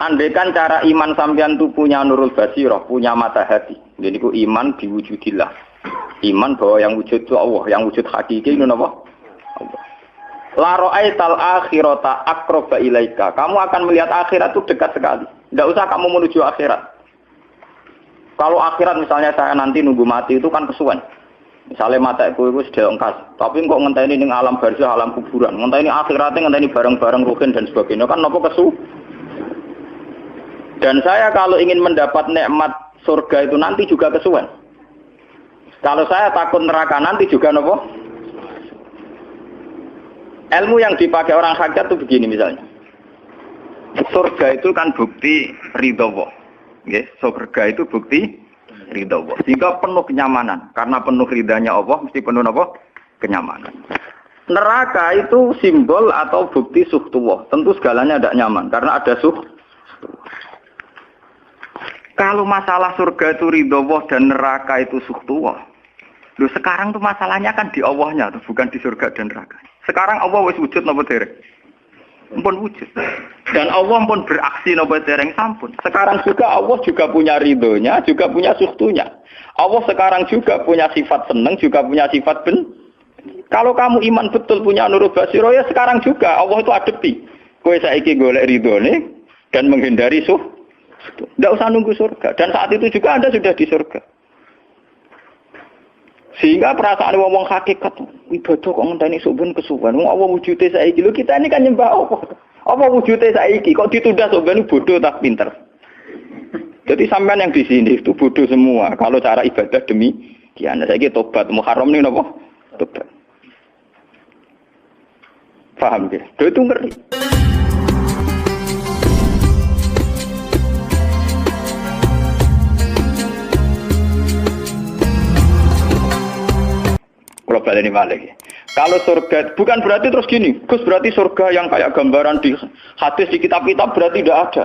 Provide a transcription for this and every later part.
Andaikan cara iman sampean itu punya nurul basirah, punya mata hati. Jadi ku iman diwujudillah. Iman bahwa yang wujud itu Allah, yang wujud hakiki itu apa? Allah. La ra'aital akhirata aqraba ilaika. Kamu akan melihat akhirat itu dekat sekali. Tidak usah kamu menuju akhirat. Kalau akhirat misalnya saya nanti nunggu mati itu kan kesuwen. Misalnya mata itu sudah engkas. Tapi kok ngenteni ning alam barzah, alam kuburan. Ngenteni akhiratnya, ngenteni barang-barang ruhin dan sebagainya kan napa kesu? Dan saya kalau ingin mendapat nikmat surga itu nanti juga kesuwen. Kalau saya takut neraka nanti juga nopo. Ilmu yang dipakai orang hakikat itu begini misalnya. Surga itu kan bukti ridho Allah. Nggih, surga itu bukti ridho Allah. Sehingga penuh kenyamanan. Karena penuh ridhanya Allah mesti penuh nopo? Kenyamanan. Neraka itu simbol atau bukti suhtullah. Tentu segalanya tidak nyaman karena ada Kalau masalah surga itu ridho Allah dan neraka itu suhtullah. Loh sekarang tuh masalahnya kan di Allahnya, bukan di surga dan neraka. Sekarang Allah wis wujud napa dereng? Ampun wujud. Dan Allah pun beraksi napa dereng sampun. Sekarang juga Allah juga punya ridhonya, juga punya suhtunya. Allah sekarang juga punya sifat seneng, juga punya sifat Kalau kamu iman betul punya nurul basirah ya sekarang juga Allah itu adepi. Kowe saiki golek ridhone dan menghindari tidak usah nunggu surga. Dan saat itu juga Anda sudah di surga. Sehingga perasaan wong hakikat ibadah kok ngenteni suben kesuwen. Wong Allah wujude saiki. Lho kita ini kan nyembah apa? Apa wujude saiki kok ditunda suben bodoh tak pinter. Jadi sampean yang di sini itu bodoh semua. Kalau cara ibadah demikian. Saiki tobat Muharram ini napa? Tobat. Paham ya? Itu ngeri. Kalau balik ini balik. Kalau surga bukan berarti terus gini, Gus berarti surga yang kayak gambaran di hadis di kitab-kitab berarti tidak ada.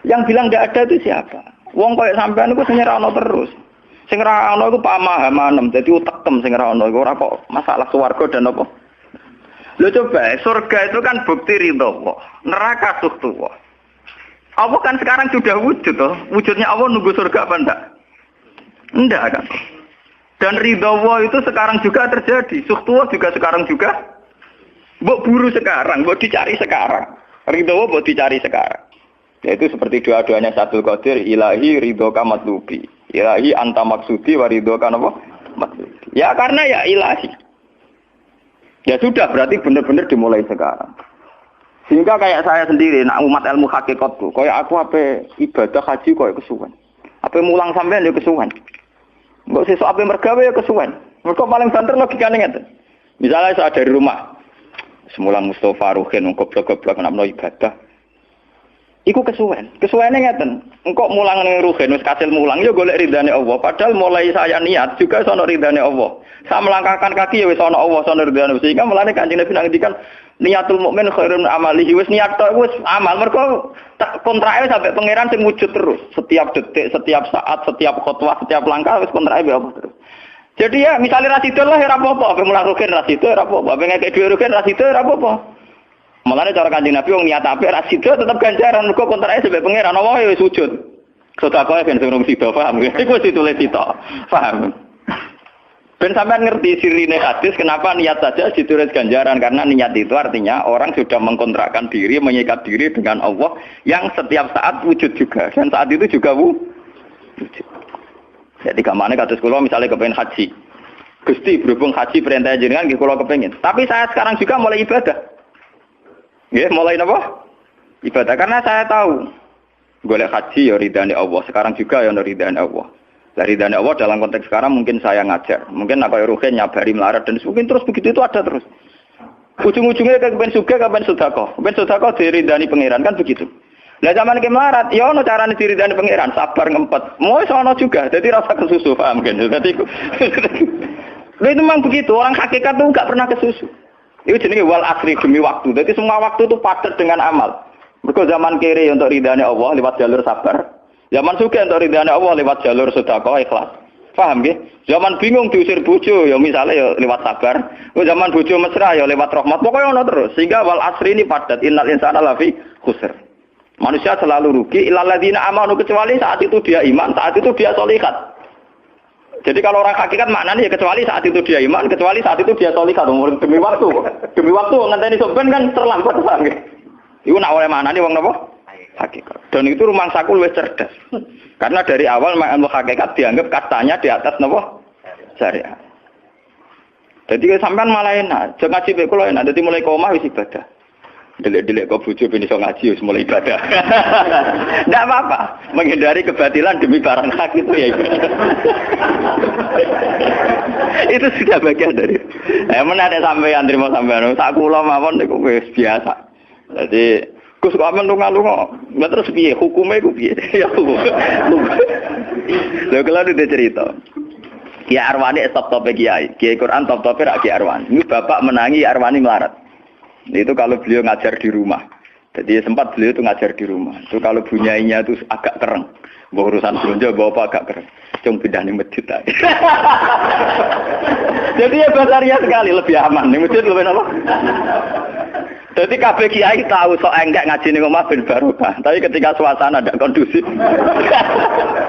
Yang bilang tidak ada itu siapa? Wong kayak sampean itu sing ora ono terus. Sing ora ono iku pamahaman, dadi utekem sing ora ono iku ora kok masalah swarga dan apa. Lho coba, surga itu kan bukti ridho Allah, neraka suhtullah. Allah kan sekarang sudah wujud toh. Wujudnya Allah nunggu surga apa enggak? Enggak kan? Dan ridho Allah itu sekarang juga terjadi. Suhtullah juga sekarang juga. Mbok buru sekarang, mbok dicari sekarang. Ridho Allah mbok dicari sekarang. Yaitu seperti doa-doanya Satul Qadir, ilahi ridhoka matlubi. Ilahi anta maksudi wa ridhoka apa? Matlubi. Ya karena ya ilahi. Ya sudah berarti benar-benar dimulai sekarang. Sehingga kayak saya sendiri, nak umat ilmu hakikatku, kayak aku apa ibadah haji kayak kesuwen. Apa mulang sampean ya kesuwen. Mbok sesuk ape mergawe ya kesuwen. Mergo paling banter logikane ngeten. Misalnya saya dari rumah. Semulang Mustofa Ruhin goblok-goblok nak menawa ibadah. Iku kesuwen. Kesuwene ngeten. Engkok mulang ning Ruhin wis kasil mulang ya golek ridane Allah. Padahal mulai saya niat juga sono ridane Allah. Saya melangkahkan kaki ya wis ana Allah sono ridane. Sehingga mulane Kanjeng Nabi ngendikan niatul mukmin khairun amalihi. Wis niat tok wis amal. Mergo kontrake sampai pangeran sing wujud terus. Setiap detik, setiap saat, setiap khotwah, setiap langkah wis kontrake Allah terus. Jadi ya misalnya rasido lah ya ora apa-apa, ape mulang Ruhin rasido ora apa-apa, ape ngekek dhuwit Ruhin rasido ora apa-apa. Mulane cara Kanjeng Nabi wong niat apik rasido tetep ganjaran. Mergo kontrake sampai pangeran Allah ya wis wujud. Sedekah ben sing sida paham. Iku wis ditulis sita. Paham. Ben sampean ngerti sirine hadis kenapa niat saja ditulis ganjaran karena niat itu artinya orang sudah mengkontrakkan diri, mengikat diri dengan Allah yang setiap saat wujud juga dan saat itu juga wujud. Jadi kamane kados kula misalnya kepengin haji. Gusti berhubung haji perintah jenengan nggih kula kepengin. Tapi saya sekarang juga mulai ibadah. Nggih, mulai napa? Ibadah karena saya tahu golek haji ya ridane Allah. Sekarang juga ya ridane Allah. Dari dana Allah dalam konteks sekarang mungkin saya ngajar, mungkin apa Ruhin nyabari melarat dan mungkin terus begitu itu ada terus. Ujung-ujungnya kepen suga, kepen sodako diridani pangeran kan begitu. Lah zaman ke melarat, ya ono carane diridani pangeran, sabar ngempet. Mau sono juga, jadi rasa kesusu paham kan? Jadi itu memang begitu, orang hakikat tuh enggak pernah kesusu. Itu jenenge wal asri demi waktu. Jadi semua waktu itu padat dengan amal. Mergo zaman kiri untuk ridane Allah lewat jalur sabar. Zaman suka untuk ridhane Allah lewat jalur sedekah ikhlas. Paham nggih? Zaman bingung diusir bojo ya misalnya ya lewat sabar. Zaman bojo mesra ya lewat rahmat. Pokoknya ono terus. Sehingga wal asri ini padat innal insana lafi khusr. Manusia selalu rugi illal ladzina amanu, kecuali saat itu dia iman, saat itu dia sholihat. Jadi kalau orang hakikat maknanya ya kecuali saat itu dia iman, kecuali saat itu dia sholihat. Demi waktu. Demi waktu ngenteni soben kan terlambat paham nggih. Iku nak oleh maknane wong napa? Hakikat. Dan itu rumang saku luwih cerdas. Karena dari awal ilmu hakikat dianggap katanya di atas napa? Syariat. Jadi sampean malah enak, jangan ngaji mek kula enak, dadi mulai omah wis ibadah. Delek-delek kok bojo ben iso ngaji wis mulai ibadah. Ndak apa-apa, menghindari kebatilan demi barang hak itu ya ibadah. Itu sudah bagian dari. Menawa sampean trimo sampean, sak kula mawon niku wis biasa. Jadi Gus kok amen lunga-lunga, lha terus piye hukume iku piye? Ya hukum. Lha kalau ada cerita. Kiai Arwani top-tope kiai. Kiai Quran top-tope rak Kiai Arwani. Ini bapak menangi Arwani melarat. Itu kalau beliau ngajar di rumah. Jadi sempat beliau itu ngajar di rumah. Itu kalau bunyainya itu agak kereng. Bawa urusan belanja bawa apa agak kereng. Cuma pindah di masjid aja. Jadi ya basaria sekali, lebih aman. Di masjid lebih apa? Jadi kabeh kiai tahu sok enggak ngaji ning omah ben barokah. Tapi ketika suasana tidak kondusif,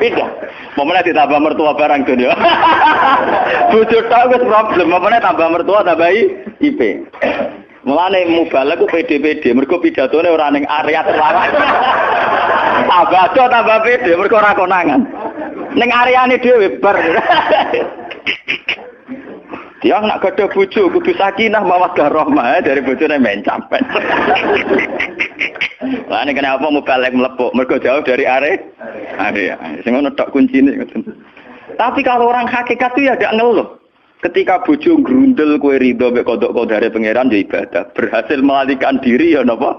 pindah. Momennya ditambah mertua barang dunia. Bojo tok wis problem, momennya tambah mertua tambah IP. Mulane mubalek ku PD-PD, mergo pidatone ora ning area terlarang. Tambah PD, mergo ora konangan. Ning areane dhewe bar. Dia nak gadah bojo kudu sakinah mawaddah rahmah dari bojone men capek. Lah nek kenapa mubalek mlepuk mergo jauh dari area. Sing ngono tok kuncine ngoten. Tapi kalau orang hakikat itu ya gak ngeluh. Ketika bojo grundel kowe ridho mek kodok-kodare pangeran ya ibadah. Berhasil melalikan diri ya napa?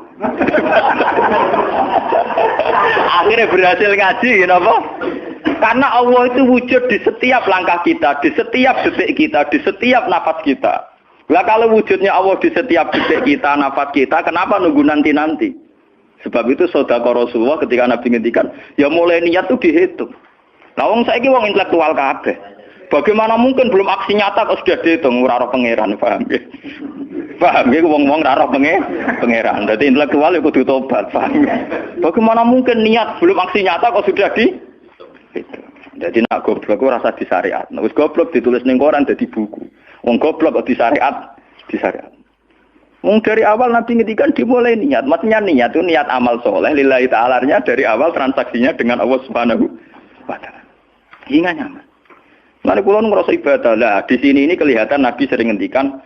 Akhirnya berhasil ngaji ya napa? Karena Allah itu wujud di setiap langkah kita, di setiap detik kita, di setiap nafas kita. Lah kalau wujudnya Allah di setiap detik kita, nafas kita, kenapa nunggu nanti-nanti? Sebab itu sedekah Rasulullah ketika Nabi ngendikan, ya mulai niat itu dihitung. Lah wong saiki wong intelektual kabeh. Bagaimana mungkin belum aksi nyata kok sudah dihitung ora ora pangeran, paham nggih? Paham nggih wong-wong ora ora pangeran. Dadi intelektual ya kudu tobat, paham. Bagaimana mungkin niat belum aksi nyata kok sudah dihitung? Jadi nak goblok ku rasa di syariat. Wis goblok ditulis ning koran dadi buku. Wong goblok kok di syariat, di syariat. Wong dari awal Nabi ngedikan dimulai niat. Maksudnya niat itu niat amal soleh lillahi ta'ala-nya dari awal transaksinya dengan Allah Subhanahu wa taala. Hingga nyaman. Mane kula ngrasa ibadah. Lah di sini ini kelihatan Nabi sering ngendikan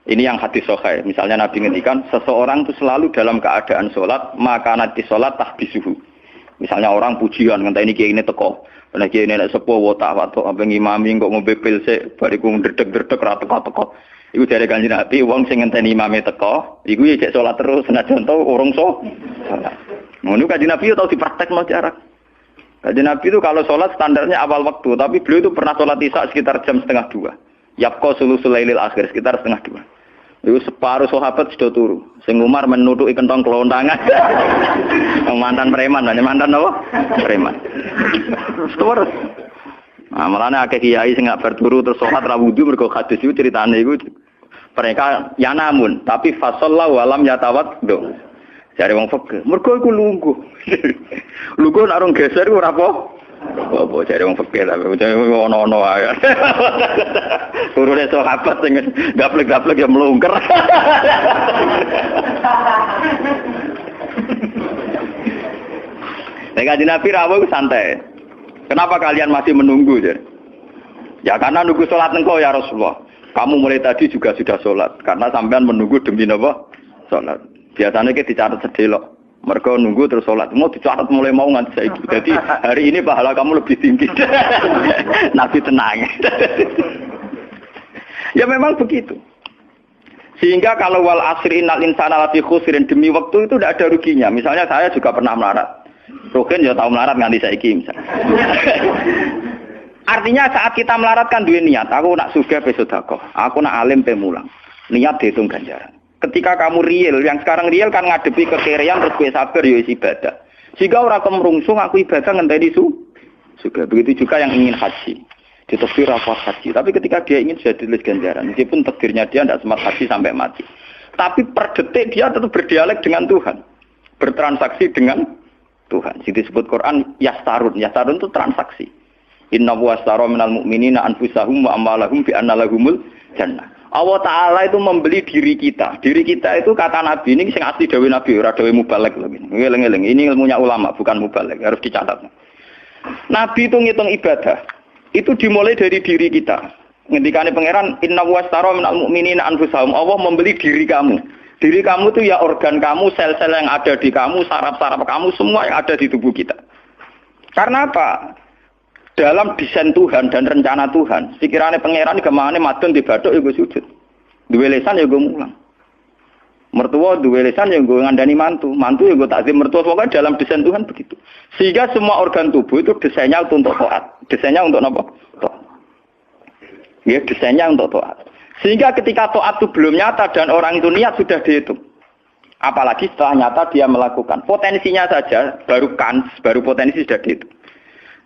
ini yang hadis sahih. Misalnya Nabi ngendikan seseorang itu selalu dalam keadaan salat, maka nanti salat tahbisuhu. Misalnya orang pujian ngenteni kiai ini teko. Nek kiai ini nek sepuh watak watuk apa ngimami kok ngombe pil sik bariku ndredeg-ndredeg ra teko-teko. Iku jare Kanjeng Nabi wong sing ngenteni imame teko, iku ya cek salat terus senajan to urung salat. Ngono Kanjeng Nabi yo tau dipraktekno jarak. Kanjeng Nabi itu kalau salat standarnya awal waktu, tapi beliau itu pernah salat Isya sekitar jam 1:30. Yapqa sulusul lailil akhir sekitar 1:30. Itu separuh sahabat sudah turu. Sing Umar menutuki kentong kelontangan. Mantan preman, mantan apa? Preman. Terus. Nah, malane akeh kiai sing gak berturu terus salat ra wudu mergo hadis itu ceritane iku mereka ya namun tapi fasallahu alam yatawad. Jare wong fikih, mergo iku lungguh. Lungguh nek rong geser iku ora apa? Apa jare wong fikih lah, ono-ono ae. Turune sahabat sing gaplek-gaplek ya mlungker. Nek Kanjeng Nabi rawuh santai. Kenapa kalian masih menunggu? Ya karena nunggu sholat engkau ya Rasulullah. Kamu mulai tadi juga sudah sholat. Karena sampean menunggu demi apa? Sholat. Biasanya kita dicatat sedelok. Mereka nunggu terus sholat. Mau dicatat mulai mau nganti saiki. Jadi hari ini pahala kamu lebih tinggi. Nabi tenang. Ya memang begitu. Sehingga kalau wal asri innal insana lafi khusrin demi waktu itu tidak ada ruginya. Misalnya saya juga pernah melarat. Rugen ya tahu melarat nganti saiki misalnya. Artinya saat kita melarat kan duwe niat, aku nak sugih pe sedekah, aku nak alim pe mulang. Niat dihitung ganjaran. Ketika kamu real, yang sekarang real kan ngadepi kekerean terus kowe sabar ya ibadah. Jika ora kemrungsung aku ibadah ngenteni sugih. Begitu juga yang ingin haji. Ditakdir apa haji, tapi ketika dia ingin sudah ditulis ganjaran, meskipun takdirnya dia tidak sempat haji sampai mati. Tapi per detik dia tetap berdialek dengan Tuhan. bertransaksi dengan Tuhan. Jadi disebut Quran yastarun. Yastarun itu transaksi. Inna wastara minal mu'minina anfusahum wa amwalahum bi anna lahumul jannah. Allah Ta'ala itu membeli diri kita. Diri kita itu kata Nabi ini sing asli dawuh Nabi, ora dawuh mubalek lho ini. Ngeling-eling. Ini ilmunya ulama, bukan mubalek, harus dicatat. Nabi itu ngitung ibadah. Itu dimulai dari diri kita. Ngendikane pangeran inna wastara minal mu'minina anfusahum. Allah membeli diri kamu. Diri kamu itu ya organ kamu, sel-sel yang ada di kamu, saraf-saraf kamu, semua yang ada di tubuh kita. Karena apa? Dalam desain Tuhan dan rencana Tuhan, pikirannya pangeran kemana madon di bathuk ya gue sujud. Duwe lisan ya gue mulang. Mertua duwe lisan ya gue ngandani mantu. Mantu ya gue takzim mertua. Pokoknya dalam desain Tuhan begitu. Sehingga semua organ tubuh itu desainnya untuk taat. Desainnya untuk apa? Taat. Ya, desainnya untuk taat. Sehingga ketika taat itu belum nyata dan orang itu niat sudah dihitung. Apalagi setelah nyata dia melakukan. Potensinya saja baru potensi sudah dihitung.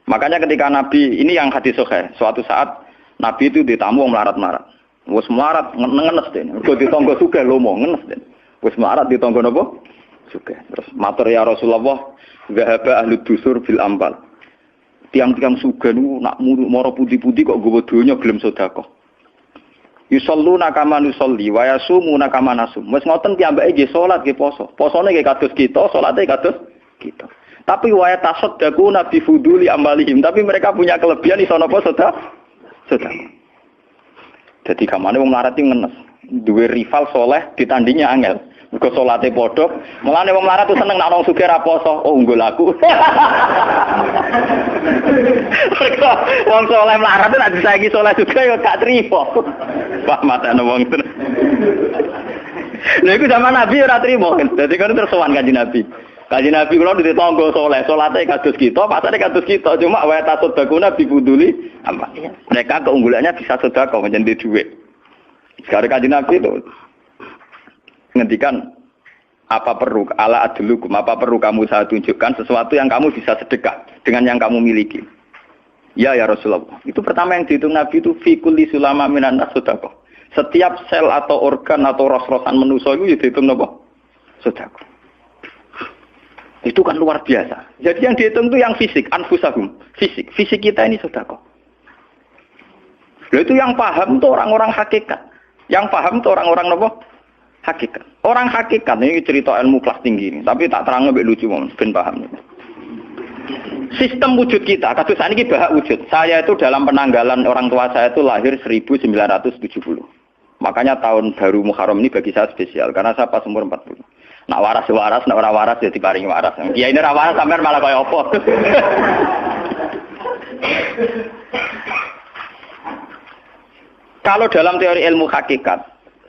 Makanya ketika Nabi, ini yang hadis sahih, suatu saat Nabi itu ditamu melarat-melarat. Wes melarat ngenes deh. Mergo ditonggo sugih lomo ngenes deh. Wes melarat ditonggo napa? Sugih. Terus matur ya Rasulullah, zahaba ahli dusur bil ambal. Tiang-tiang sugih niku nak moro putih-putih kok nggawa donya gelem sedekah. Yusalluna kama nusolli wa yasumuna kama nasum. Wes ngoten piyambake nggih salat nggih poso. Posone nggih kados kita, salate kados kita. Tapi waya tasaddaqu nabi fuduli amalihim. Tapi mereka punya kelebihan iso napa sedekah. Jadi kamane wong melarat iki ngenes. Duwe rival soleh ditandingi angel. Mergo salate padha. Mulane wong melarat tuh seneng nek wong sugih ra poso. Oh unggul aku. Wong soleh melarat nek disaiki soleh juga ya gak trimo. Pak matane wong tenan. Lha iku zaman Nabi ora trimo. Dadi kan terus sowan Kanjeng Nabi. Kanjeng Nabi kula ditonggo saleh, salate kados kita, pasane kados kita, cuma wa tasodakuna bibuduli apa? Mereka keunggulannya bisa sedekah menjadi duit. Sekarang Kanjeng Nabi itu ngendikan apa perlu ala adlukum, apa perlu kamu saya tunjukkan sesuatu yang kamu bisa sedekah dengan yang kamu miliki. Ya Rasulullah. Itu pertama yang dihitung Nabi itu fi kulli sulama minan nas sedekah. Setiap sel atau organ atau ros-rosan manusia itu dihitung napa? Sedekah. Itu kan luar biasa. Jadi yang dihitung itu yang fisik, anfusahum. Fisik kita ini sedekah. Itu yang paham itu orang-orang hakikat. Yang paham itu orang-orang apa? Hakikat. Orang hakikat ini cerita ilmu kelas tinggi ini, tapi tak terang lebih lucu ben paham. Sistem wujud kita, kados saniki bahak wujud. Saya itu dalam penanggalan orang tua saya itu lahir 1970. Makanya tahun baru Muharram ini bagi saya spesial karena saya pas umur 40. Nak waras, nak ora waras ya diparingi waras. Ya ini ra waras sampean malah kaya apa. Kalau dalam teori ilmu hakikat,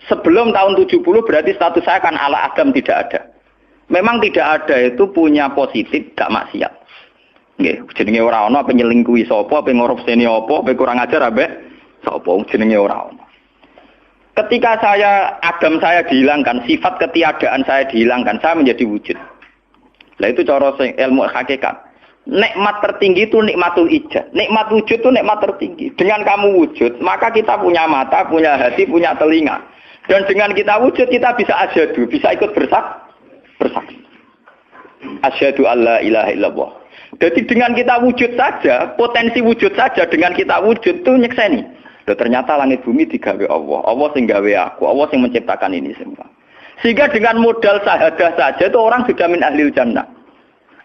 sebelum tahun 70 berarti status saya kan ala Adam tidak ada. Memang tidak ada itu punya positif gak maksiat. Nggih, jenenge ora ana penyelingkuhi sapa, pengorupseni apa, kurang ajar ambek sapa jenenge ora ana. Ketika Adam saya dihilangkan, sifat ketiadaan saya dihilangkan, saya menjadi wujud. Nah itu cara ilmu hakikat. Nikmat tertinggi itu nikmatul ijad. Nikmat wujud itu nikmat tertinggi. Dengan kamu wujud, maka kita punya mata, punya hati, punya telinga. Dan dengan kita wujud, kita bisa asyhadu, bisa ikut bersaksi. Asyhadu alla ilaha illallah. Jadi dengan kita wujud saja, potensi wujud saja dengan kita wujud itu nyekseni. Loh, ternyata langit bumi digawe Allah. Allah sing gawe aku, Allah sing menciptakan ini semua. Sehingga dengan modal syahadah saja itu orang sudah min ahlil jannah.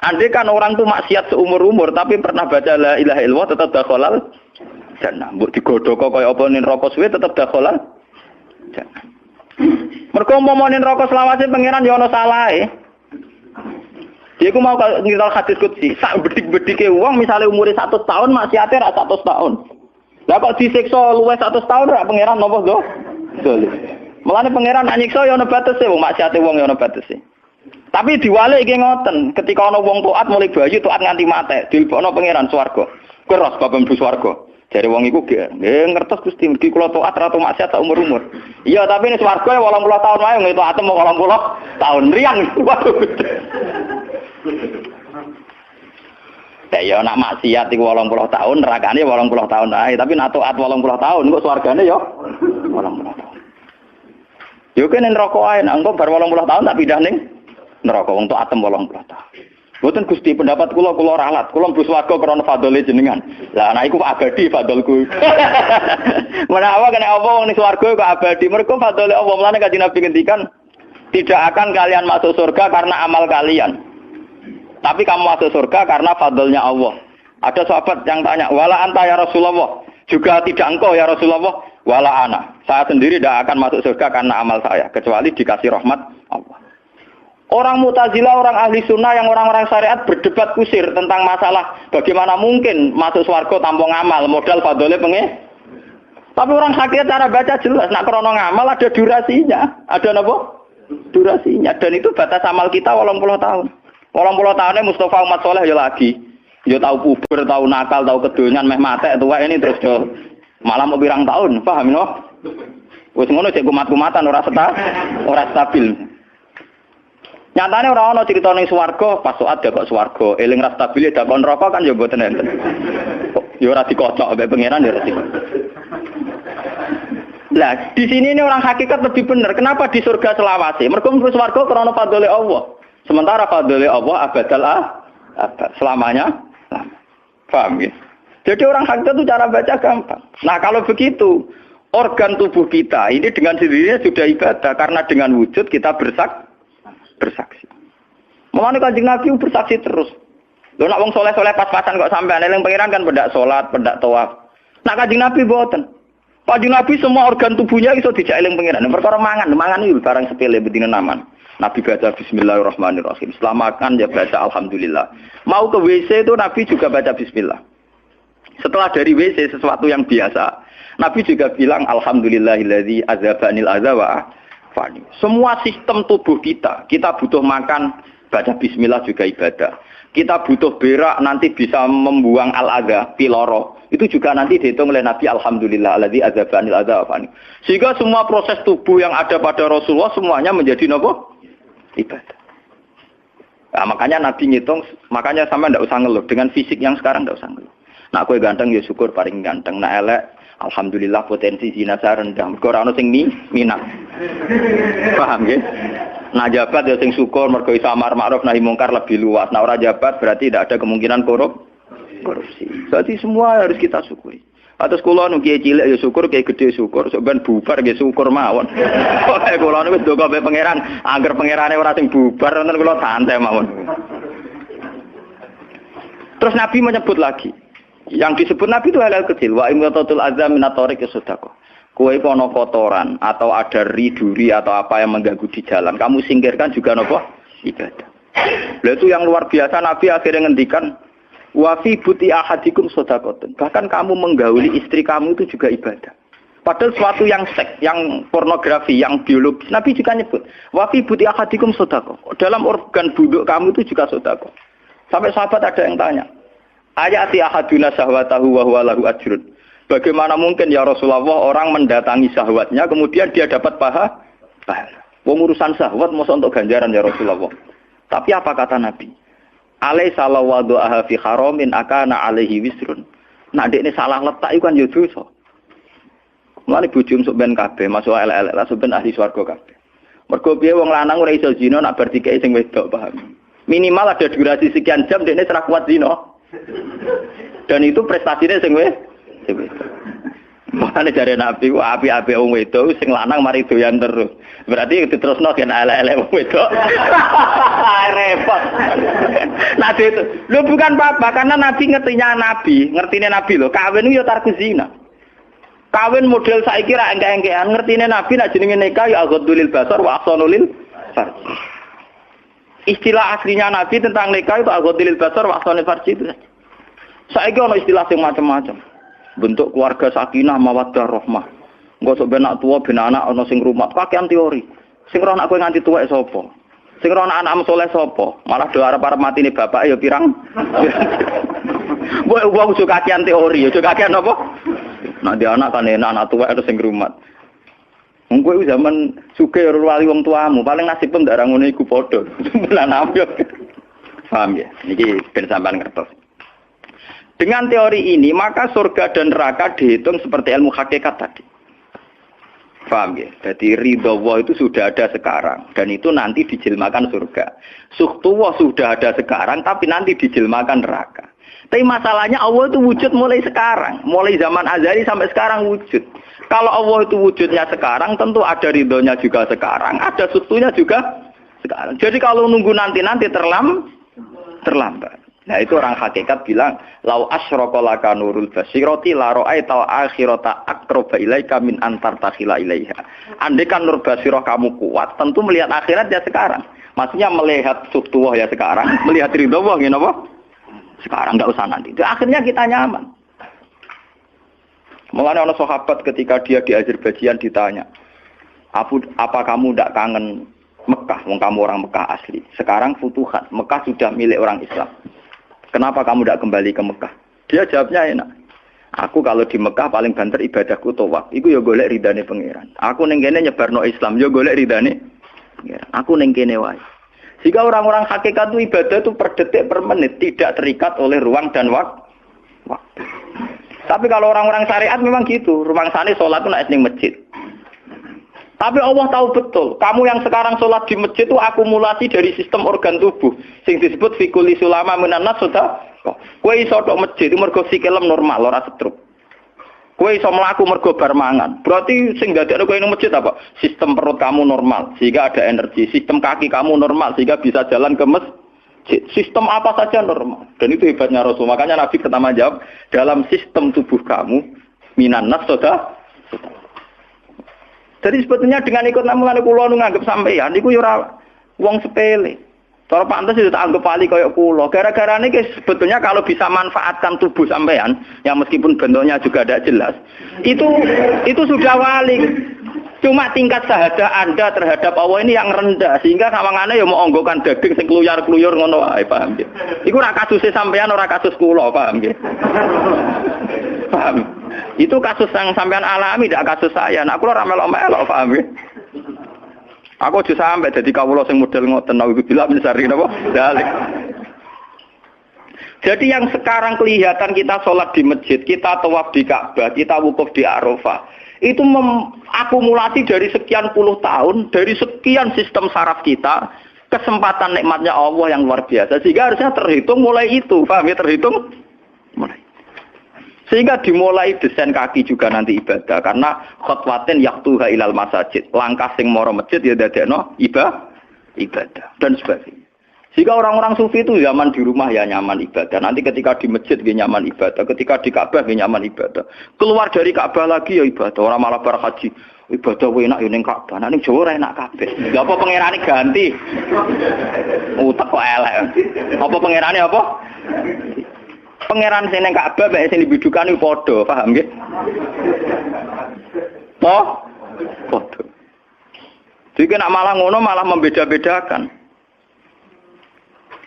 Andai kan orang itu maksiat seumur-umur tapi pernah baca la ilaha illallah tetap dakhalal jannah. Mbok digodhog kaya apa ning neraka suwe tetap dakhalal jannah. Mergo umpama ning neraka selawase pangeran ya ana salahe. Dia ku mau ngiral hadis qudsi, sak bedik-bedike wong misale umure 100 tahun maksiate ra 100 tahun. Lah kok disiksa luwih 100 tahun ora pangeran napa go? Mulane pangeran nyiksa ya ana batese wong maksiate wong ya ana batese. Tapi diwalik iki ngoten, ketika ana wong taat mulai bayi taat nganti mate, dilebokno pangeran swarga. Keros bab mlebu swarga. Jare wong iku nggih ngertos Gusti mergi kula taat ra tau maksiat sak umur-umur. Iya, tapi ning swarga 80 tahun wae ngene taat mau 80 tahun riang. Ya nak maksiat iku 80 tahun, nerakane 80 tahun ae, tapi nak taat 80 tahun kok swargane ya 80 tahun. Yo kene neraka ae, nek engko bar 80 tahun tak pindah ning neraka wong tok atem 80 tahun. Mboten Gusti pendapat kula ralat, kula mlebu swarga krana fadhole jenengan. Lah anak iku abadi fadholku. Menawa kena apa wong ning swarga kok abadi? Mergo fadhole Allah. Mulane Kanjeng Nabi ngendikan, tidak akan kalian masuk surga karena amal kalian. Tapi kamu masuk surga karena fadlnya Allah. Ada sahabat yang tanya, wala anta ya Rasulullah. Juga tidak engkau ya Rasulullah. Wala ana. Saya sendiri tidak akan masuk surga karena amal saya. Kecuali dikasih rahmat Allah. Orang Mu'tazilah, orang ahli sunnah yang orang-orang syariat berdebat kusir tentang masalah bagaimana mungkin masuk swarga tanpa ngamal, modal fadhole pengen. Tapi orang hakikat cara baca jelas, nak krono ngamal ada durasinya. Ada apa? Durasinya. Dan itu batas amal kita 80 tahun. 80 tahunnya Mustafa umat soleh ya lagi. Ya tahu puber, tahu nakal, tahu kedonyan, meh matek tua ini terus yo malah mau birang tahun, paham no? Wis ngono cek kumat-kumatan ora stabil. Nyatane ora ana crita ning swarga, pas saat kok swarga, eling ra stabil dak kon neraka kan ya mboten enten. Ya ora dikocok mbek pangeran ya ora dikocok. Lah, di sini ini orang hakikat lebih benar. Kenapa di surga selawase? Mergo mlebu swarga krana fadhole Allah. Sementara fadhole Allah abadal abad selamanya. Paham ya? Jadi orang hakikat itu cara baca gampang. Nah, kalau begitu, organ tubuh kita ini dengan sendirinya sudah ibadah karena dengan wujud kita bersaksi. Mulane Kanjeng Nabi bersaksi terus. Lho nek wong soleh-soleh pas-pasan kok sampean eling pangeran kan pendak salat, pendak tawaf. Nah Kanjeng Nabi mboten. Kanjeng Nabi semua organ tubuhnya iso dijak eling pangeran. Perkara mangan iki barang sepele bedine naman. Nabi baca bismillahirrahmanirrahim. Setelah makan ya baca alhamdulillah. Mau ke WC itu Nabi juga baca bismillah. Setelah dari WC sesuatu yang biasa, Nabi juga bilang alhamdulillahilladzi azhabanil adza wa fani. Semua sistem tubuh kita butuh makan, baca bismillah juga ibadah. Kita butuh berak nanti bisa membuang al-adza, piloro. Itu juga nanti dihitung oleh Nabi alhamdulillah alladzi azhabanil adza wa fani. Sehingga semua proses tubuh yang ada pada Rasulullah semuanya menjadi napa? Ibadah. Nah, makanya Nabi ngitung, makanya sama ndak usah ngeluh dengan fisik yang sekarang ndak usah ngeluh. Nah, kowe ganteng ya syukur paling ganteng. Nah, elek alhamdulillah potensi zina saya rendah. Mergo ora ono sing minat. Paham nggih? Nah, jabat ya sing syukur mergo iso amar ma'ruf nahi mungkar lebih luas. Nah, ora jabat berarti tidak ada kemungkinan korupsi. Berarti semua harus kita syukuri. Atus kula nu kiye cilik ya syukur, kiye gedhe syukur, sok ben bubar nggih syukur mawon. Pokoke kula niku wis ndonga mbek pangeran, angger pangerane ora sing bubar wonten kula santai mawon. Terus Nabi menyebut lagi. Yang disebut Nabi itu hal-hal kecil. Wa imatatul azza min at-tariq sedekah. Kowe kono kotoran atau ada riduri atau apa yang mengganggu di jalan, kamu singkirkan juga napa? Ibadah. Lah itu yang luar biasa Nabi akhirnya ngendikan wa fi buti ahadikum shadaqatun. Bahkan kamu menggauli istri kamu itu juga ibadah. Padahal suatu yang seks, yang pornografi, yang biologis, Nabi juga nyebut wa fi buti ahadikum shadaqah. Dalam organ buduk kamu itu juga sedekah. Sampai sahabat ada yang tanya, ayati ahaduna syahwatahu wa huwa lahu ajrun. Bagaimana mungkin ya Rasulullah orang mendatangi syahwatnya kemudian dia dapat pahala? Wong urusan syahwat masa untuk ganjaran ya Rasulullah. Tapi apa kata Nabi? Alaysa lawadhu'aha fi haramin akana alaihi wisrun. Nah dekne salah letak iku kan ya dosa. Mulane bojo sok ben kabeh masuk elek-elek lah ben ahli swarga kabeh. Mergo piye wong lanang ora iso zina nak bar dikeki sing wedok, paham. Minimal ada durasi sekian jam dekne ora kuat zina. Dan itu prestasinya sing wedok. Makane jare Nabi ku api-api wong wedok sing lanang mari doyan terus. Berarti diterusno gen elek-elek wong wedok. Repot. Nabi itu, lu bukan apa-apa karena Nabi ngertine Nabi lho, kawin itu ya tarku zina. Kawin model saiki ra engke-engkean, ngertine Nabi nek jenenge nikah ya aghdulil basar wa ahsanulil farj. Istilah aslinya Nabi tentang nikah itu aghdulil basar wa ahsanul farj itu. Saiki ono istilah sing macam-macam. Bentuk keluarga sakinah mawaddah rahmah. Engko sok ben anak tuwa ben anak ana sing rumat, pakaian teori. Sing ora anak kowe nganti tuwek sapa? Sing ora anak soleh sapa? Malah do arep-arep matine bapak ya pirang. Wong suka kakean teori, ya kakean apa? Nah dia anak kan enak, anak tuwek terus sing rumat. Wong kowe zaman sugih wali wong tuamu, paling nasib pun ndak ra ngono iku padha. Lan ambyok. Paham ya? Niki ben sampean ngertos. Dengan teori ini, maka surga dan neraka dihitung seperti ilmu hakikat tadi. Paham ya? Jadi ridho Allah itu sudah ada sekarang dan itu nanti dijelmakan surga. Suhtullah sudah ada sekarang tapi nanti dijelmakan neraka. Tapi masalahnya Allah itu wujud mulai sekarang, mulai zaman azali sampai sekarang wujud. Kalau Allah itu wujudnya sekarang, tentu ada ridhonya juga sekarang, ada suhtunya juga sekarang. Jadi kalau nunggu nanti terlambat. Nah itu orang hakikat bilang, lau asyraka laka nurul basirati la ra'aital akhirata aqraba ilaika min antar takhila ilaiha. Andai kan nur basirah kamu kuat, tentu melihat akhirat ya sekarang. Maksudnya melihat suhtuwah ya sekarang, melihat ridho Allah ya apa? Sekarang enggak usah nanti. Itu akhirnya kita nyaman. Mulanya orang sahabat ketika dia di Azerbaijan ditanya, apa kamu tidak kangen Mekah? Wong kamu orang Mekah asli. Sekarang futuhat, Mekah sudah milik orang Islam. Kenapa kamu tidak kembali ke Mekah? Dia jawabnya enak. Aku kalau di Mekah paling banter ibadahku tawaf. Iku ya golek ridane pangeran. Aku ning kene nyebarno Islam, ya golek ridane pangeran. Aku ning kene wae. Jika orang-orang hakikat itu ibadah itu per detik per menit, tidak terikat oleh ruang dan waktu. Tapi kalau orang-orang syariat memang gitu. Rumangsane salat itu nek ning masjid. Tapi Allah tahu betul, kamu yang sekarang sholat di masjid itu akumulasi dari sistem organ tubuh. Sing disebut fikuli sulama minanas sudah. Kue iso tok masjid itu mergo sikilem normal, ora stroke. Kue iso mlaku mergo bar mangan. Berarti sing dadekno kowe ning masjid apa? Sistem perut kamu normal, sehingga ada energi. Sistem kaki kamu normal, sehingga bisa jalan ke masjid. Sistem apa saja normal. Dan itu hebatnya Rasul. Makanya Nabi pertama jawab, dalam sistem tubuh kamu minanas sudah. Jadi sebetulnya dengan ikut namungan kula nu nganggep sampeyan niku ya ora wong sepele. Cara pantes itu tak anggap pali kaya kula. Gara-gara niki sebetulnya kalau bisa manfaatkan tubuh sampeyan yang meskipun bentuknya juga tidak jelas, itu sudah wali. Cuma tingkat syahadah Anda terhadap Allah ini yang rendah sehingga sawangane ya mau onggokan daging sing kluyar-kluyur ngono wae, paham nggih. Iku ora kasuse sampeyan ora kasus kula, paham nggih. Paham. Itu kasus yang sampean alami, tidak kasus saya. Nah, aku ora melok-melok, paham ya? Aku aja sampai jadi kawula sing model ngoten naudzubillah min syarri napa? Dalik. Jadi yang sekarang kelihatan kita sholat di masjid, kita tawaf di Ka'bah, kita wukuf di Arafah, itu akumulasi dari sekian puluh tahun, dari sekian sistem saraf kita, kesempatan nikmatnya Allah yang luar biasa. Sehingga harusnya terhitung mulai itu, paham ya? Terhitung mulai. Sehingga dimulai desain kaki juga nanti ibadah karena khotwatin yaktuha ilal masajid. Langkah sing moro masjid ya dadekno ibadah dan sebagainya. Sehingga orang-orang sufi itu zaman di rumah ya nyaman ibadah. Nanti ketika di masjid dia nyaman ibadah, ketika di Ka'bah dia nyaman ibadah. Keluar dari Ka'bah lagi ya ibadah. Orang malah bar haji ibadah enak yo ning Ka'bah. Ning Jawa ora enak kabeh. Lha apa pangerane ganti? Utek kok elek. Apa pangerane apa? Pangeran sing ning Ka'bah mek sing dibidukan iku padha, paham nggih? Padha. Jadi nek malah ngono malah membeda-bedakan.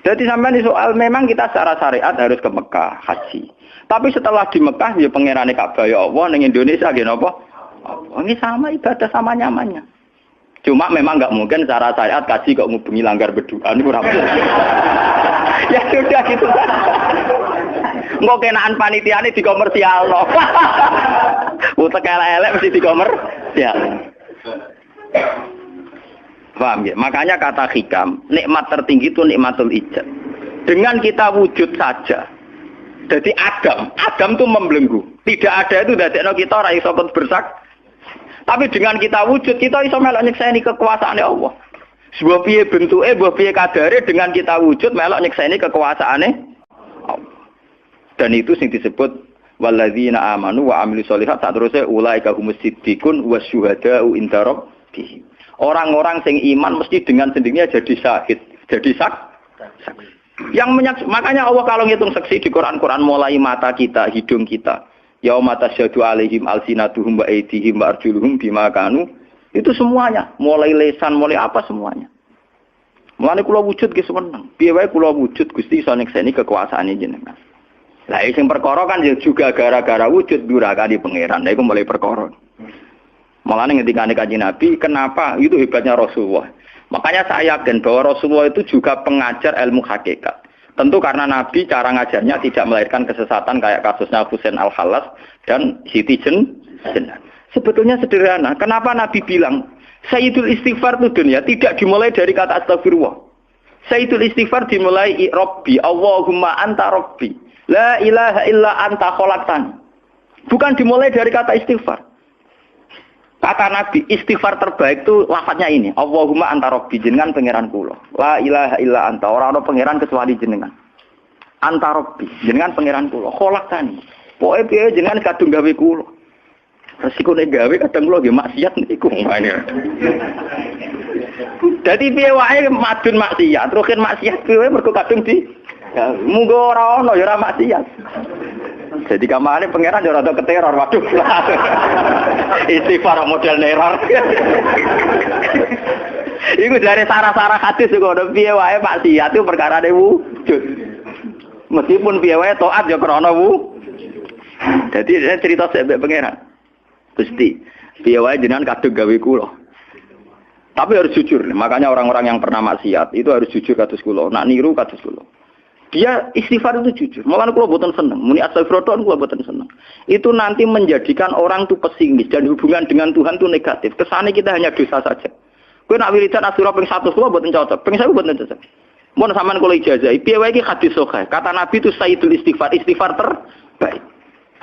Jadi sampai soal memang kita secara syariat harus ke Mekah haji. Tapi setelah di Mekah ya pangerane Ka'bah ya Allah ning Indonesia nggih napa? Ini sama ibadah sama nyamannya. Cuma memang enggak mungkin secara syariat kaji kok ngubungi langgar berdoa niku ora. Ya sudah gitu. Engko kenaan panitiane dikomersialno. Utek elek-elek mesti dikomersial. Paham ya? Makanya kata hikam, nikmat tertinggi itu nikmatul ijab. Dengan kita wujud saja. Jadi Adam itu membelenggu. Tidak ada itu dadekno kita ora iso bersak. Tapi dengan kita wujud, kita iso melok nyekseni kekuasaane Allah. Sebuah piye bentuke, sebuah piye kadare dengan kita wujud melok nyekseni kekuasaane Allah. Dan itu sing disebut walladzina amanu wa amilus sholihat saterusé ulaika humus siddiqun wasyuhada'u inda rabbihim. Orang-orang sing iman mesti dengan sendirinya jadi syahid, jadi saksi. Makanya Allah kalau ngitung saksi di Quran mulai mata kita, hidung kita. Yauma tasyhadu alaihim alsinatuhum wa aydihim wa arjuluhum bima kanu. Itu semuanya, mulai lesan, mulai apa semuanya. Mulane kula wujud ge seneng. Piye wae kula wujud Gusti iso nyekseni kekuasaane jenengan. Lah sing perkara kan juga gara-gara wujud durakane pangeran. Lha iku mulai perkara. Mulane ngendikane Kanjeng Nabi, kenapa? Itu hebatnya Rasulullah. Makanya saya yakin bahwa Rasulullah itu juga pengajar ilmu hakikat. Tentu karena Nabi cara ngajarnya tidak melahirkan kesesatan kayak kasusnya Husain Al-Khallas dan Siti Jenar. Sebetulnya sederhana. Kenapa Nabi bilang Sayyidul istighfar itu dunia tidak dimulai dari kata astagfirullah. Sayyidul istighfar dimulai Rabbi, Allahumma anta Rabbi. La ilaha illa anta khalaqtani. Bukan dimulai dari kata istighfar. Kata Nabi, istighfar terbaik itu lafadznya ini. Allahumma anta Rabbi, jenengan pangeran kula. La ilaha illa anta, ora ana pangeran kecuali jenengan. Anta Rabbi, jenengan pangeran kula. Khalaqtani. Pokoke piye jenengan kadung gawe kula. Resiko nek gawe kadang kula nggih maksiat niku. Dadi piye wae madun maksiat, rukin maksiat piye mergo kadung di munggo ora ono ya ora maksiat. Jadi kamane pangeran yo rada keteror, waduh. Istighfar model neror. Iku dari sarah-sarah hadis kok piye wae maksiat itu perkarane wujud. Meskipun piye wae taat yo krana wujud. Dadi cerita sebab pangeran. Gusti, piye wae jenengan kadung gawe kula. Tapi harus jujur, makanya orang-orang yang pernah maksiat itu harus jujur kados kula, nak niru kados kula. Dia istighfar itu jujur. Malah kula boten seneng, muni astagfirullah kula boten seneng. Itu nanti menjadikan orang itu pesimis dan hubungan dengan Tuhan itu negatif. Kesane kita hanya dosa saja. Kowe nak wiridan asura ping 100 kula boten cocok, ping 1000 boten cocok. Mun sampean kula ijazah, piye wae iki hadis sahih. Kata Nabi itu sayyidul istighfar, istighfar terbaik.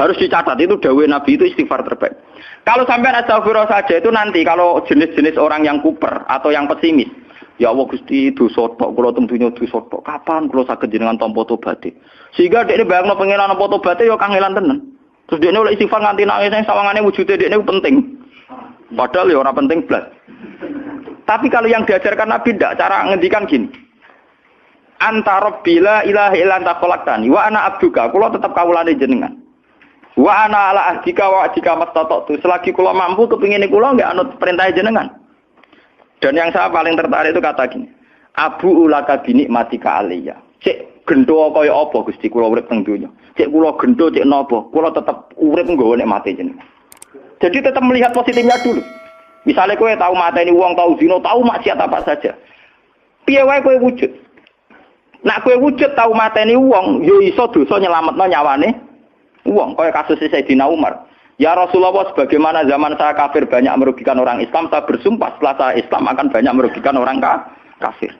Harus dicatat itu dawuh Nabi itu istighfar terbaik. Kalau sampai astagfirullah saja itu nanti kalau jenis-jenis orang yang kuper atau yang pesimis. Ya Allah Gusti dosa tok kula tentunya dosa tok. Kapan kula saged jenengan tampa tobaté? Sehingga dekne bayangno pengenan tampa tobaté ya kangelan tenan. Terus dekne oleh istighfar nganti nangis sing sawangane wujude dekne penting. Padahal ya ora penting blas. Tapi kalau yang diajarkan Nabi ndak cara ngendikan gini. Anta Rabbi la ilaha illa anta khalaqtani wa ana abduka. Kula tetep kawulane jenengan. Wa ana ala ahdika wa ahdika mastata'tu. Selagi kula mampu kepingine kula enggak anut perintah jenengan. Dan yang saya paling tertarik itu kata gini. Abu ulaka binikmatika alayya. Cek gendo kaya apa Gusti kula urip teng donya. Cek kula gendo cek napa, kula tetep urip nggawa nikmate jenengan. Jadi tetap melihat positifnya dulu. Misalnya kowe tahu mateni wong, tahu zina, tahu maksiat apa saja. Piye wae kowe wujud. Nak kowe wujud tahu mateni wong, yo iso dosa nyelametno nyawane wong, kaya kasus Sayyidina Umar. Ya Rasulullah, sebagaimana zaman saya kafir banyak merugikan orang Islam, saya bersumpah setelah saya Islam akan banyak merugikan orang kafir.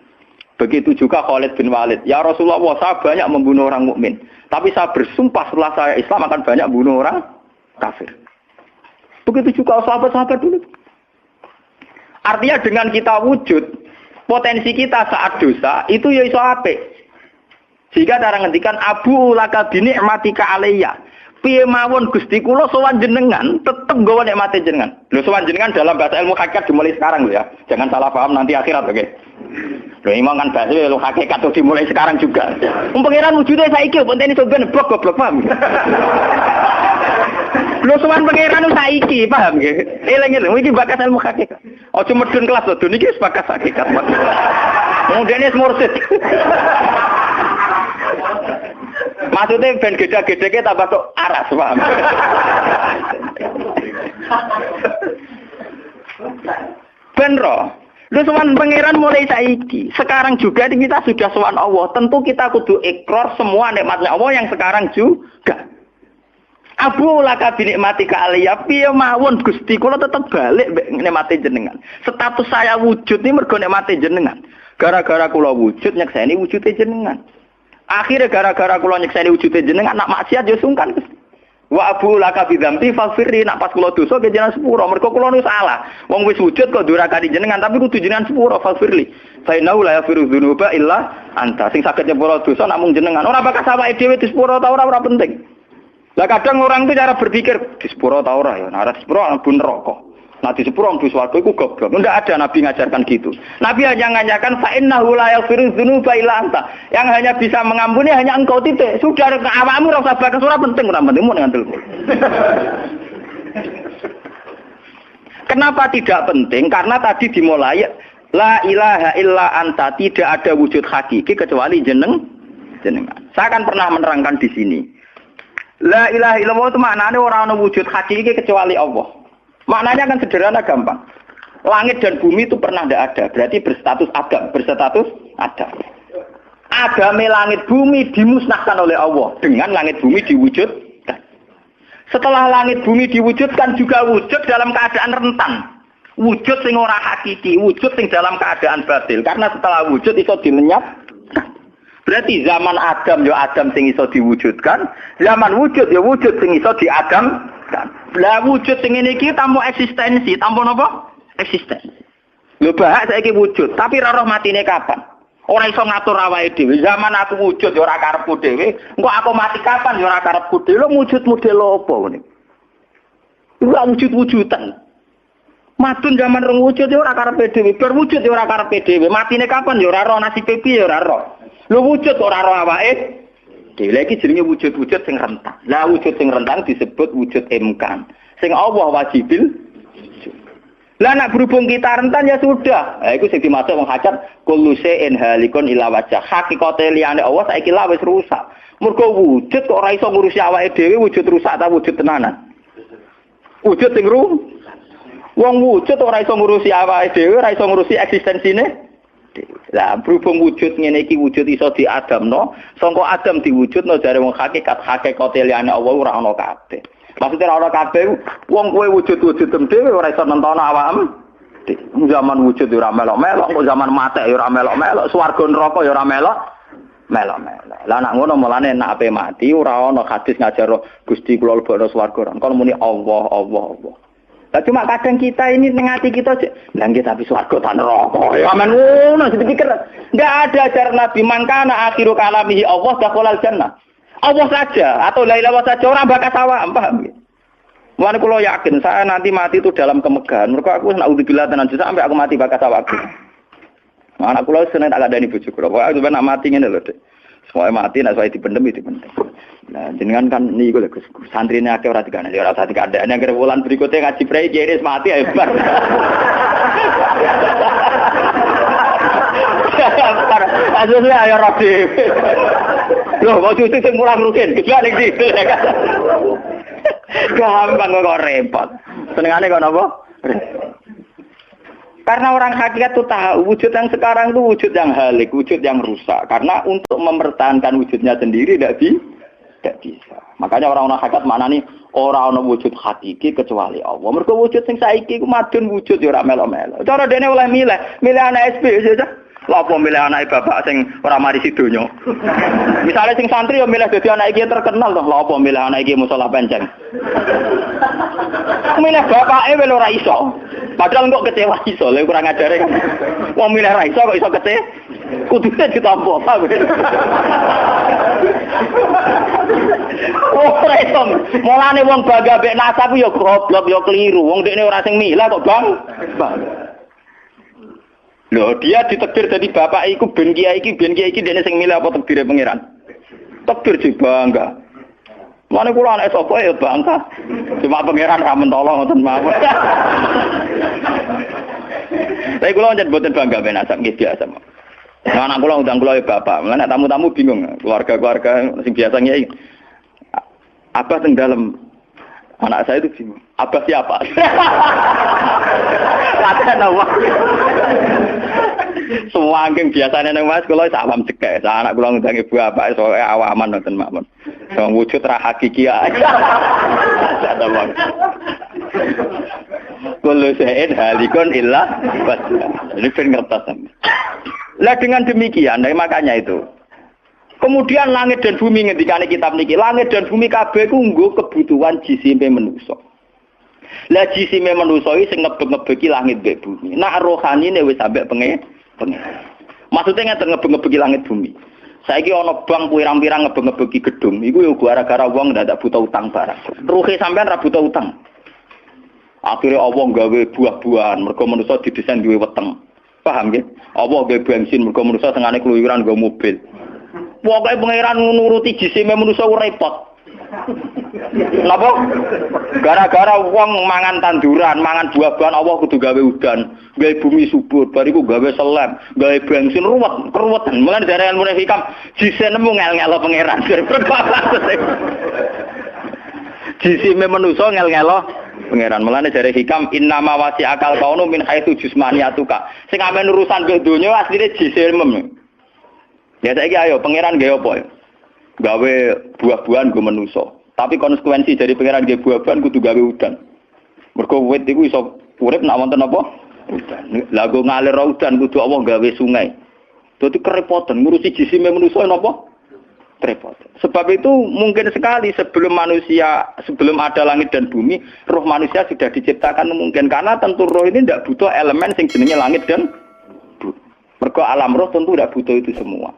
Begitu juga Khalid bin Walid. Ya Rasulullah, saya banyak membunuh orang mukmin, tapi saya bersumpah setelah saya Islam akan banyak membunuh orang kafir. Begitu juga sahabat-sahabat dulu. Artinya dengan kita wujud, potensi kita saat dosa itu ya iso apik. Jika cara ngendikan Abu laka binikmatika alayya. Piye mawon Gusti kula sowan jenengan tetep nggawa nikmate jenengan. Lho sowan jenengan dalam bahasa ilmu hakikat dimulai sekarang lho ya. Jangan salah paham nanti akhirat oke. Lho imam kan bahasa ilmu hakikat tuh dimulai sekarang juga. Pangeran wujude saiki pontene soben goblok paham. Lho sowan pangeran saiki paham nggih. Eling-eling iki bakas ilmu hakikat. Aja medun kelas lho niki wis bakas hakikat. Kemudian ini mursid. Maksudnya ben gede-gedeke tambah kok aras, paham? Ben roh. Lu sowan pangeran mulai saiki. Sekarang juga kita sudah sowan Allah. Tentu kita kudu ikrar semua nikmatnya Allah yang sekarang juga. Abu laka binikmatika alayya. Piye mawon Gusti kula tetep balik nikmate jenengan. Status saya wujud ini mergo nikmate jenengan. Gara-gara kula wujud nyekseni wujude jenengan. Akhirnya gara-gara kula nyekseni wujude jenengan nak maksiat yo sungkan. Wa abu laka bidzambi faghfirli nak pas kula dosa ke jenengan sepuro. Mergo kula nu salah. Wong wis wujud kok durakani jenengan tapi kudu jenengan sepuro faghfirli. Fa innahu la yaghfiru dzunuba illa anta. Sing saged nyepuro dosa namung jenengan. Ora bakal awake dhewe disepuro ta ora penting. Lah kadang orang itu cara berpikir disepuro ta ora ya. Nah disepuro mlebu neraka. Nah disepuro mlebu swarga iku goblok. Ndak ada nabi ngajarkan gitu. Nabi hanya ngajarkan fa innahu la yaghfiru dzunuba illa anta. Yang hanya bisa mengampuni hanya engkau titik. Sudah awakmu ora usah bakas ora penting mun ngandel. Kenapa tidak penting? Karena tadi dimulai la ilaha illa anta, tidak ada wujud hakiki kecuali jenengan. Saya akan pernah menerangkan di sini. La ilaha illallah itu maknanya orang ana wujud hakiki kecuali Allah. Maknanya kan sederhana gampang. Langit dan bumi itu pernah tidak ada. Berarti berstatus ada. Agame langit bumi dimusnahkan oleh Allah. Dengan langit bumi diwujudkan. Setelah langit bumi diwujudkan juga wujud dalam keadaan rentan. Wujud sing ora hakiki, wujud sing dalam keadaan batil. Karena setelah wujud iso dilenyap. Berarti zaman Adam ya Adam sing iso diwujudkan, zaman wujud ya wujud sing iso diadamkan. Lah wujud sing ngene iki tanpa eksistensi, tanpa napa? Eksistensi. Lho bahak saiki wujud, tapi ora roh matine kapan? Ora iso ngatur awake dhewe. Zaman aku wujud ya ora karepku dhewe, engko aku mati kapan ya ora karepku dhewe. Lho wujud model apa ngene? Ora wujud-wujudan. Matun zaman rong wujud ya ora karepe dhewe, bar wujud ya ora karepe dhewe. Matine kapan ya ora roh, nasibe piye ya ora roh. Lho wujud ora roh awake dhewe. Lha iki jenenge wujud-wujud sing rentang. Lah wujud sing rentang disebut wujud imkan. Sing Allah wajibil. Lah nak berhubung kita rentan ya sudah. Lah iku sing dimaksud wong hajat kullu shay'in halikun ila wajh. Hakikate liyane Allah saiki lah wis rusak. Mergo wujud kok ora iso ngurusi awake dhewe, wujud rusak ta wujud tenanan. Wujud sing wong wujud ora iso ngurusi awake dhewe, ora iso ngurusi eksistensine. Lah berhubung wujud ngene iki wujud iso diadamno, sangka Adam diwujudno jare wong hakikate liyane Allah ora ana kabeh. Maksudnya ora kabeh wong kowe wujud-wujud dhewe ora iso nentono awakmu. Zaman wujud ya ora melok-melok, kok zaman mati ya ora melok-melok, swarga neraka ya ora melok-melok. Lah nek ngono mulane nek ape mati ora ana hadis ngajaro Gusti kula lebokno swarga. Kon muni Allah. Lah cuma kadang kita ini ning ati kita lah nggih tapi swarga ta neraka. Ya men ngono dipikir. Enggak ada ajaran Nabi mangkana akhiru kalamihi Allah dakhalal jannah. Allah saja atau la ilaha saja orang bakas awak, paham ya? Mulane kula yakin saya nanti mati itu dalam kemegahan. Mergo aku naudzubillah tenan sampai aku mati bakas awakku. Anak kula seneng tak kandhani bojo kula. Pokoke sampe nak mati ngene lho, Dik. Semua mati nek saya dipendem itu dipendem. Nah, jenengan kan niku lho Gus. Santrine akeh ora dikandani, ora usah dikandani. Nek wulan berikutnya ngaji prei kiris mati ayo bar. Asline ayo rapi. Loh, kok cucu sing mulang rugen, gak ning situ ya kan. Gampang kok repot. Senengane kok napa? Karena orang hakikat itu tahu wujud yang sekarang itu wujud yang halik, wujud yang rusak. Karena untuk mempertahankan wujudnya sendiri tidak bisa. Makanya orang-orang hakikat mana nih orang-orang wujud hakiki kecuali Allah. Mereka wujud yang saiki ku madun wujud ya ora melo-melo. Cara dene oleh milih anak SP saja. Lha apa milih anak bapak sing ora mari sidonya. Misale sing santri ya milih dadi anak iki terkenal toh. Lha apa milih anak iki musala penceng. Milih bapake wel ora iso. Padahal kok kecewa iso, lha kurang ajare kan. Wong milih ra iso kok iso kecewa. Kudune ditampa apa. Ora iso. Mulane wong bangga mek nasab ya goblok ya keliru. Wong dekne ora sing milih kok, Bang. Loh, dia ditakdir dari bapak iku ben kiai iki dene sing milih apa takdire pangeran? Takdir sih bangga. Mane kula anak sapa ya bangga. Cuma pangeran ra mentolo ngoten mawon. Tapi kula njen boten bangga ben asap nggih biasa. Nah, anak kula undang kula ya bapak. Mulane tamu-tamu bingung, keluarga-keluarga sing biasa nyai. Apa teng dalem anak saya itu bingung. Abah siapa? Kata nama. Semua angking biasanya nang Mas kula awam cekek. Anak kula ngundang ibu bapak soalnya awaman nonton makmun. Wong wujud ra hakiki ae. Kullu shay'in halikun illa wajhah. Ini ben ngertos. Lah dengan demikian, makanya itu. Kemudian langit dan bumi ngendikane kitab niki, langit dan bumi kabeh ku nggo kebutuhan jisime manusa. Lah jisime manusa iki sing ngebeg-ngebegi langit mbek bumi. Nak rohanine wis sampe pengen. Maksudnya ngeten ngebeg-ngebegi langit bumi. Saiki ana bank pirang-pirang ngebeg-ngebegi gedung, iku yo gara-gara wong ndak buta utang barang. Ruhe sampean ra buta utang. Akhirnya Allah gawe buah-buahan, mergo manusa didesain duwe weteng. Paham nggih? Allah gawe bensin, mergo manusa tengane keluyuran nggo mobil. Pokoke pangeran nuruti jisime manusa repot. Napa? Gara-gara wong mangan tanduran, mangan buah-buahan Allah kudu gawe udan, gawe bumi subur, bariku gawe selem, gawe bensin ruwetan. Mulane dari ilmu hikam jise nemu ngel-ngelo pangeran. Jisime manusa ngel-ngelo pangeran. Mulane dari hikam innama wasi akal kaunu min haitsu jismaniyatuka. Sing amen urusan ke donya asline jisime. Ya saiki ayo pangeran gawe apa ya? Gawe buah-buahan go manusa. Tapi konsekuensi dari pengiran nggih buaban kudu gawe udan. Mergo wit iku iso urip nek wonten apa? Udan. Lah go ngalir udan kudu Allah gawe sungai. Dadi kerepotan ngurusi jisime manusa napa? Repot. Sebab itu mungkin sekali sebelum ada langit dan bumi, roh manusia sudah diciptakan mungkin karena tentu roh ini tidak butuh elemen yang jenenge langit dan bumi. Mergo alam roh tentu tidak butuh itu semua.